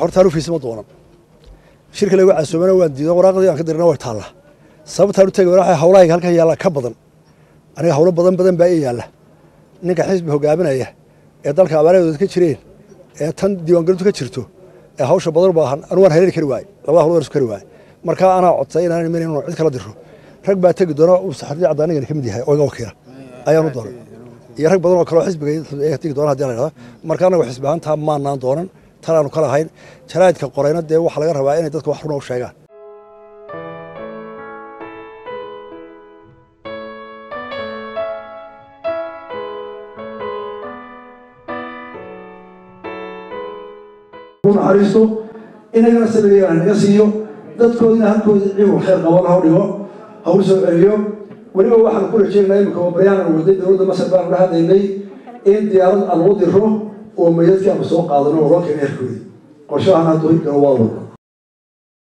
hortaanu fiisma doonan shirka lagu casuumana waan diiday waraaqadii aan ka dirna way taala sababtaan u tagay waxa hawlaha halka yaala ka badan aniga hawlo badan baa ay yaala ninka xisbi hogaaminaya ee dalka abaaradood ka jireen ee tan diiwaangelintu ka jirto ee hawsha badan baahan anu waan heeri kari waay laba hawlo isku kari waay marka ana codsay inaan imin cid kala diro rag baa tagi doona uu saxardii cadaaniga kamid yahay oo iga wakiila ayaan u doonay iyo rag badan oo kale xisbiga ay tagi doona hadii la yiraahdo marka anagu xisbi ahaanta maanaan doonan talaanu kala hayn jaraadka qorayna dee waxa laga rabaa inay dadku wax run u sheegaan naxariisto inagana sameeyaan naga siiyo dadkoodina halkooda ciibo khayr qaban ha dhigo ha u soo celiyo waliba waxaan ku rajaynaynaa imika oo baryaan waday dowladda Masar baan u hadlaynay in diyaarad aan u diro oo meeyadka aan soo qaadano oo loo keenay qorshahan aad u higto waa